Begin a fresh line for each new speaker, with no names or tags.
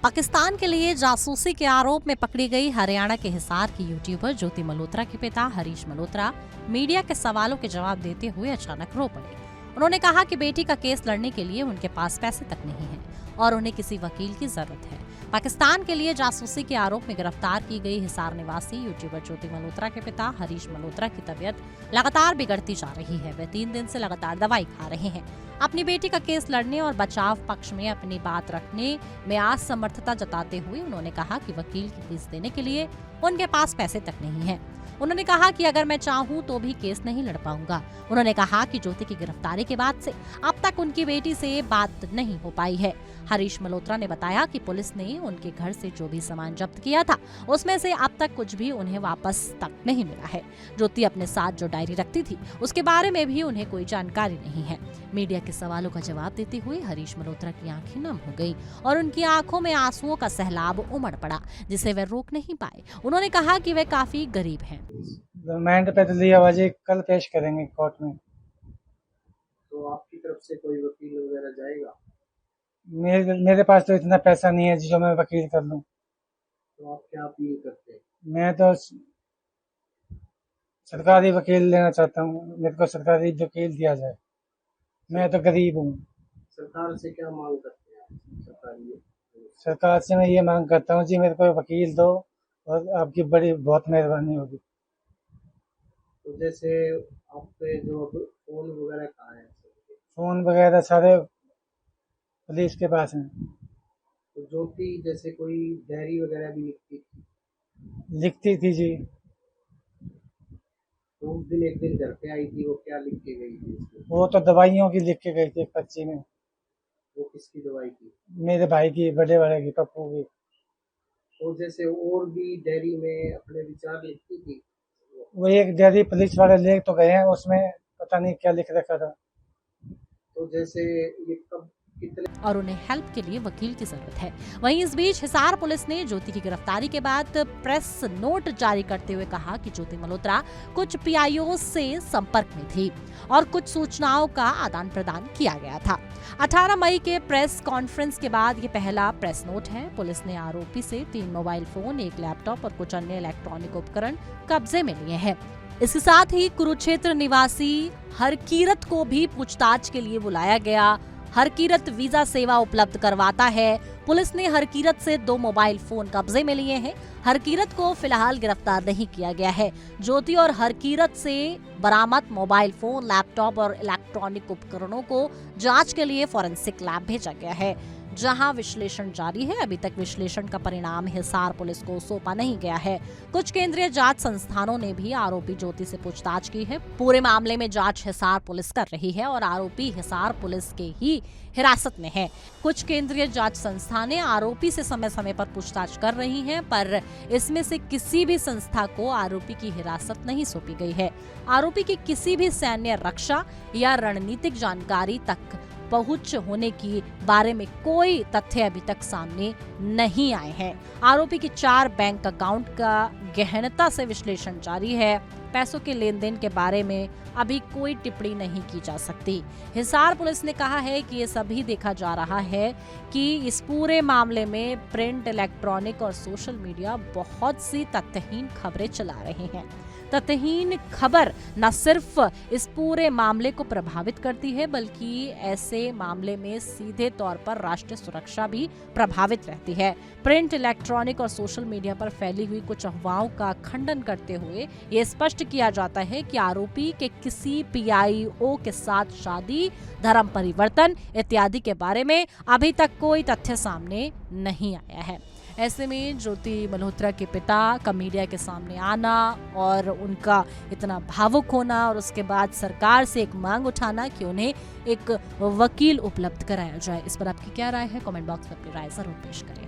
पाकिस्तान के लिए जासूसी के आरोप में पकड़ी गई हरियाणा के हिसार की यूट्यूबर ज्योति मल्होत्रा के पिता हरीश मल्होत्रा मीडिया के सवालों के जवाब देते हुए अचानक रो पड़े। उन्होंने कहा कि बेटी का केस लड़ने के लिए उनके पास पैसे तक नहीं है और उन्हें किसी वकील की जरूरत है। पाकिस्तान के लिए जासूसी के आरोप में गिरफ्तार की गई हिसार निवासी यूट्यूबर ज्योति मल्होत्रा के पिता हरीश मल्होत्रा की तबीयत लगातार बिगड़ती जा रही है। वे 3 दिन से लगातार दवाई खा रहे हैं। अपनी बेटी का केस लड़ने और बचाव पक्ष में अपनी बात रखने में असमर्थता जताते हुए उन्होंने कहा कि वकील की फीस देने के लिए उनके पास पैसे तक नहीं है। उन्होंने कहा कि अगर मैं चाहूं तो भी केस नहीं लड़ पाऊंगा। उन्होंने कहा कि ज्योति की गिरफ्तारी के बाद से अब तक उनकी बेटी से बात नहीं हो पाई है। हरीश मल्होत्रा ने बताया कि पुलिस ने उनके घर से जो भी सामान जब्त किया था उसमें से अब तक कुछ भी उन्हें वापस तक नहीं मिला है। ज्योति अपने साथ जो डायरी रखती थी उसके बारे में भी उन्हें कोई जानकारी नहीं है। मीडिया के सवालों का जवाब देते हुए हरीश मल्होत्रा की आंखें नम हो गई और उनकी आंखों में आंसुओं का सैलाब उमड़ पड़ा जिसे वे रोक नहीं पाए। उन्होंने कहा कि वे काफी गरीब हैं।
रिमांड पे तो लिया वजह कल पेश करेंगे कोर्ट में।
तो आपकी तरफ से कोई वकील वगैरह जाएगा?
मेरे पास तो इतना पैसा नहीं है जो मैं वकील कर लूं।
तो आप क्या अपील करते हैं?
मैं तो सरकारी वकील लेना चाहता हूं। मेरे को सरकारी वकील दिया जाए। मैं तो गरीब हूं।
सरकार से क्या मांग करते हैं आप?
सरकार से मैं ये मांग करता हूं जी मेरे को वकील दो और आपकी बड़ी बहुत मेहरबानी होगी।
तो जैसे आपके जो फोन वगैरह कहाँ है?
फोन वगैरह सारे पुलिस के पास हैं।
तो ज्योति जैसे कोई डायरी वगैरह भी
लिखती थी जी।
तो उस दिन एक दिन घर पे आई थी, वो क्या लिख के गई थी?
वो तो दवाइयों की लिख के गई थी एक पर्ची में।
वो किसकी दवाई थी?
मेरे भाई की, बड़े वाले की, पप्पू की।
तो जैसे और भी डायरी में अपने विचार लिखती थी?
वो एक डायरी पुलिस वाले ले तो गए हैं, उसमें पता नहीं क्या लिख रखा था।
तो जैसे ये कब
और उन्हें हेल्प के लिए वकील की जरूरत है। वहीं इस बीच हिसार पुलिस ने ज्योति की गिरफ्तारी के बाद प्रेस नोट जारी करते हुए कहा कि ज्योति मल्होत्रा कुछ पीआईओ से संपर्क में थी और कुछ सूचनाओं का आदान प्रदान किया गया था। 18 मई के प्रेस कॉन्फ्रेंस के बाद ये पहला प्रेस नोट है। पुलिस ने आरोपी से 3 मोबाइल फोन, 1 लैपटॉप और कुछ अन्य इलेक्ट्रॉनिक उपकरण कब्जे में लिए हैं। इसके साथ ही कुरुक्षेत्र निवासी हरकीरत को भी पूछताछ के लिए बुलाया गया। हरकीरत वीजा सेवा उपलब्ध करवाता है। पुलिस ने हरकीरत से 2 मोबाइल फोन कब्जे में लिए हैं। हरकीरत को फिलहाल गिरफ्तार नहीं किया गया है। ज्योति और हरकीरत से बरामद मोबाइल फोन, लैपटॉप और इलेक्ट्रॉनिक उपकरणों को जांच के लिए फॉरेंसिक लैब भेजा गया है, जहां विश्लेषण जारी है। अभी तक विश्लेषण का परिणाम हिसार पुलिस को सौंपा नहीं गया है। कुछ केंद्रीय जांच संस्थानों ने भी आरोपी ज्योति से पूछताछ की है। पूरे मामले में जांच हिसार पुलिस कर रही है और आरोपी हिसार पुलिस के ही हिरासत में है। कुछ केंद्रीय जांच संस्थानें आरोपी से समय समय पर पूछताछ कर रही हैं, पर इसमें से किसी भी संस्था को आरोपी की हिरासत नहीं सौंपी गई है। आरोपी की किसी भी सैन्य रक्षा या रणनीतिक जानकारी तक पहुंच होने की बारे में कोई तथ्य अभी तक सामने नहीं आए हैं। आरोपी की 4 बैंक अकाउंट का गहनता से विश्लेषण जारी है। पैसों के लेन देन के बारे में अभी कोई टिप्पणी नहीं की जा सकती। हिसार पुलिस ने कहा है कि ये सभी देखा जा रहा है कि इस पूरे मामले में प्रिंट, इलेक्ट्रॉनिक और सोशल मीडिया बहुत सी तथ्यहीन खबरें चला रहे हैं। तथ्यहीन खबर न सिर्फ इस पूरे मामले को प्रभावित करती है, बल्कि ऐसे मामले में सीधे तौर पर राष्ट्रीय सुरक्षा भी प्रभावित रहती है। प्रिंट, इलेक्ट्रॉनिक और सोशल मीडिया पर फैली हुई कुछ अफवाहों का खंडन करते हुए ये स्पष्ट किया जाता है कि आरोपी के किसी पीआईओ के साथ शादी, धर्म परिवर्तन इत्यादि के बारे में अभी तक कोई तथ्य सामने नहीं आया है। ऐसे में ज्योति मल्होत्रा के पिता का मीडिया के सामने आना और उनका इतना भावुक होना और उसके बाद सरकार से एक मांग उठाना कि उन्हें एक वकील उपलब्ध कराया जाए, इस पर आपकी क्या राय है? कमेंट बॉक्स में अपनी राय जरूर पेश करें।